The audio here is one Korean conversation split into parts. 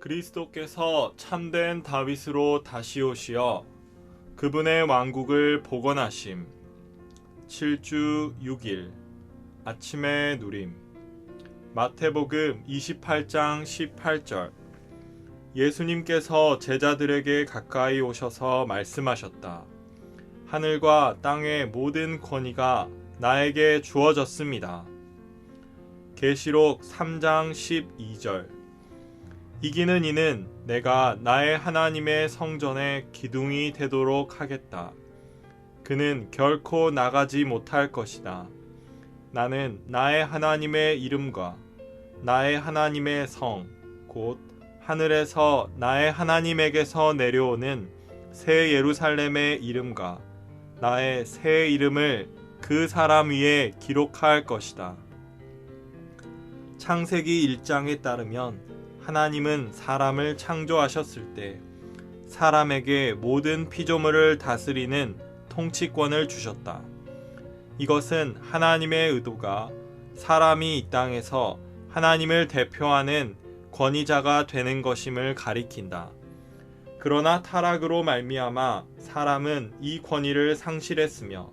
그리스도께서 참된 다윗으로 다시 오시어 그분의 왕국을 복원하심. 7주 6일 아침의 누림. 마태복음 28장 18절. 예수님께서 제자들에게 가까이 오셔서 말씀하셨다. 하늘과 땅의 모든 권위가 나에게 주어졌습니다. 계시록 3장 12절. 이기는 이는 내가 나의 하나님의 성전에 기둥이 되도록 하겠다. 그는 결코 나가지 못할 것이다. 나는 나의 하나님의 이름과 나의 하나님의 성, 곧 하늘에서 나의 하나님에게서 내려오는 새 예루살렘의 이름과 나의 새 이름을 그 사람 위에 기록할 것이다. 창세기 1장에 따르면 하나님은 사람을 창조하셨을 때 사람에게 모든 피조물을 다스리는 통치권을 주셨다. 이것은 하나님의 의도가 사람이 이 땅에서 하나님을 대표하는 권위자가 되는 것임을 가리킨다. 그러나 타락으로 말미암아 사람은 이 권위를 상실했으며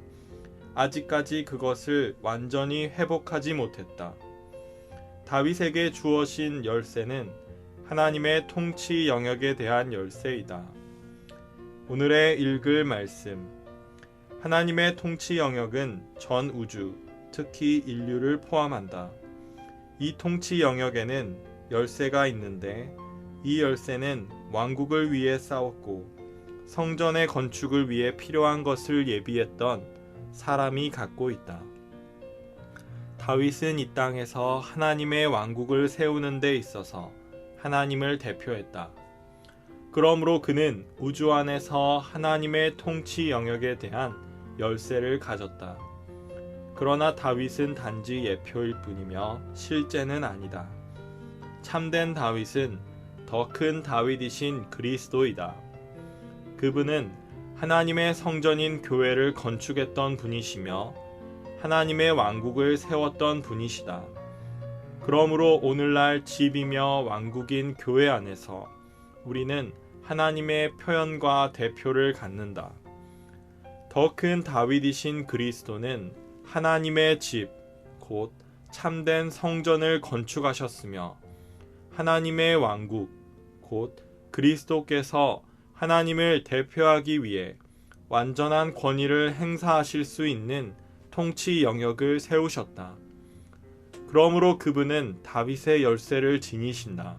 아직까지 그것을 완전히 회복하지 못했다. 다윗에게 주어진 열쇠는 하나님의 통치 영역에 대한 열쇠이다. 오늘의 읽을 말씀. 하나님의 통치 영역은 전 우주, 특히 인류를 포함한다. 이 통치 영역에는 열쇠가 있는데 이 열쇠는 왕국을 위해 싸웠고 성전의 건축을 위해 필요한 것을 예비했던 사람이 갖고 있다. 다윗은 이 땅에서 하나님의 왕국을 세우는 데 있어서 하나님을 대표했다. 그러므로 그는 우주 안에서 하나님의 통치 영역에 대한 열쇠를 가졌다. 그러나 다윗은 단지 예표일 뿐이며 실제는 아니다. 참된 다윗은 더 큰 다윗이신 그리스도이다. 그분은 하나님의 성전인 교회를 건축했던 분이시며 하나님의 왕국을 세웠던 분이시다. 그러므로 오늘날 집이며 왕국인 교회 안에서 우리는 하나님의 표현과 대표를 갖는다. 더 큰 다윗이신 그리스도는 하나님의 집, 곧 참된 성전을 건축하셨으며 하나님의 왕국, 곧 그리스도께서 하나님을 대표하기 위해 완전한 권위를 행사하실 수 있는 통치 영역을 세우셨다. 그러므로 그분은 다윗의 열쇠를 지니신다.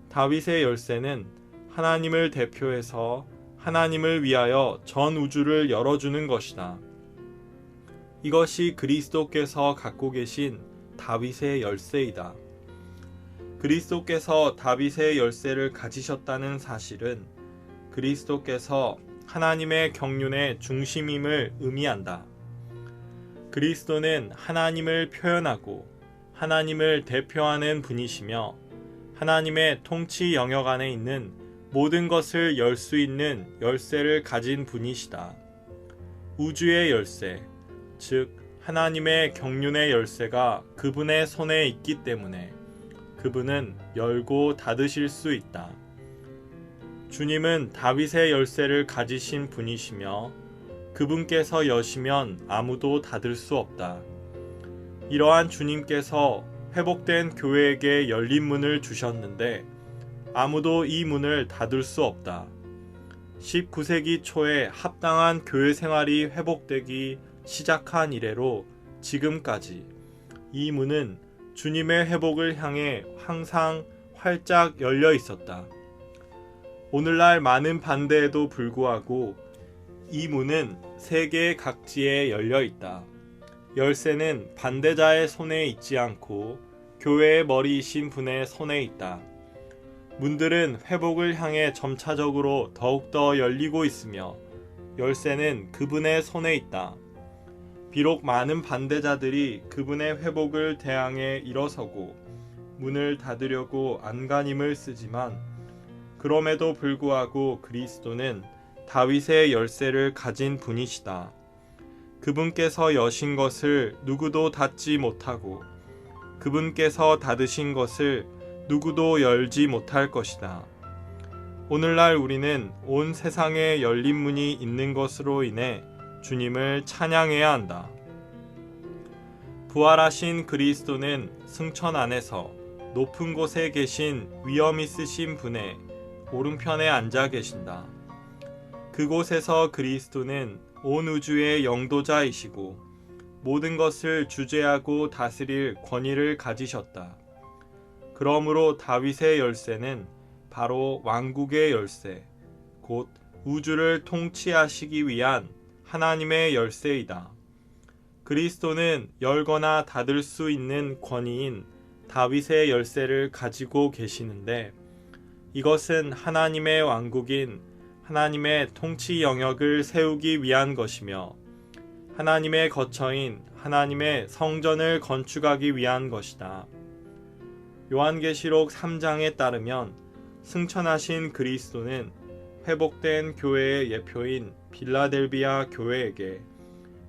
다윗의 열쇠는 하나님을 대표해서 하나님을 위하여 전 우주를 열어주는 것이다. 이것이 그리스도께서 갖고 계신 다윗의 열쇠이다. 그리스도께서 다윗의 열쇠를 가지셨다는 사실은 그리스도께서 하나님의 경륜의 중심임을 의미한다. 그리스도는 하나님을 표현하고 하나님을 대표하는 분이시며 하나님의 통치 영역 안에 있는 모든 것을 열 수 있는 열쇠를 가진 분이시다. 우주의 열쇠, 즉 하나님의 경륜의 열쇠가 그분의 손에 있기 때문에 그분은 열고 닫으실 수 있다. 주님은 다윗의 열쇠를 가지신 분이시며 그분께서 여시면 아무도 닫을 수 없다. 이러한 주님께서 회복된 교회에게 열린 문을 주셨는데 아무도 이 문을 닫을 수 없다. 19세기 초에 합당한 교회 생활이 회복되기 시작한 이래로 지금까지 이 문은 주님의 회복을 향해 항상 활짝 열려 있었다. 오늘날 많은 반대에도 불구하고 이 문은 세계 각지에 열려 있다. 열쇠는 반대자의 손에 있지 않고 교회의 머리이신 분의 손에 있다. 문들은 회복을 향해 점차적으로 더욱더 열리고 있으며 열쇠는 그분의 손에 있다. 비록 많은 반대자들이 그분의 회복을 대항해 일어서고 문을 닫으려고 안간힘을 쓰지만 그럼에도 불구하고 그리스도는 다윗의 열쇠를 가진 분이시다. 그분께서 여신 것을 누구도 닫지 못하고 그분께서 닫으신 것을 누구도 열지 못할 것이다. 오늘날 우리는 온 세상에 열린 문이 있는 것으로 인해 주님을 찬양해야 한다. 부활하신 그리스도는 승천 안에서 높은 곳에 계신 위엄 있으신 분의 오른편에 앉아 계신다. 그곳에서 그리스도는 온 우주의 영도자이시고 모든 것을 주재하고 다스릴 권위를 가지셨다. 그러므로 다윗의 열쇠는 바로 왕국의 열쇠, 곧 우주를 통치하시기 위한 하나님의 열쇠이다. 그리스도는 열거나 닫을 수 있는 권위인 다윗의 열쇠를 가지고 계시는데, 이것은 하나님의 왕국인 하나님의 통치 영역을 세우기 위한 것이며 하나님의 거처인 하나님의 성전을 건축하기 위한 것이다. 요한계시록 3장에 따르면 승천하신 그리스도는 회복된 교회의 예표인 빌라델비아 교회에게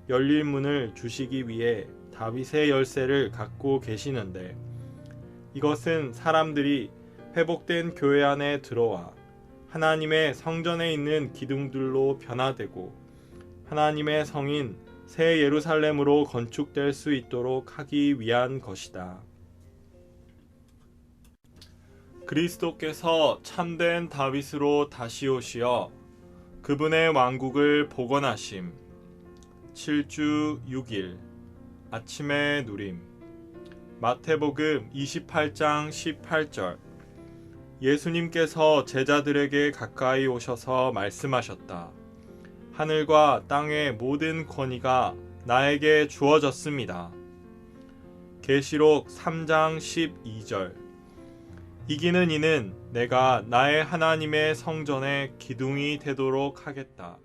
열릴 문을 주시기 위해 다윗의 열쇠를 갖고 계시는데, 이것은 사람들이 회복된 교회 안에 들어와 하나님의 성전에 있는 기둥들로 변화되고 하나님의 성인 새 예루살렘으로 건축될 수 있도록 하기 위한 것이다. 그리스도께서 참된 다윗으로 다시 오시어 그분의 왕국을 복원하심. 7주 6일 아침의 누림. 마태복음 28장 18절. 예수님께서 제자들에게 가까이 오셔서 말씀하셨다. 하늘과 땅의 모든 권위가 나에게 주어졌습니다. 계시록 3장 12절. 이기는 이는 내가 나의 하나님의 성전의 기둥이 되도록 하겠다.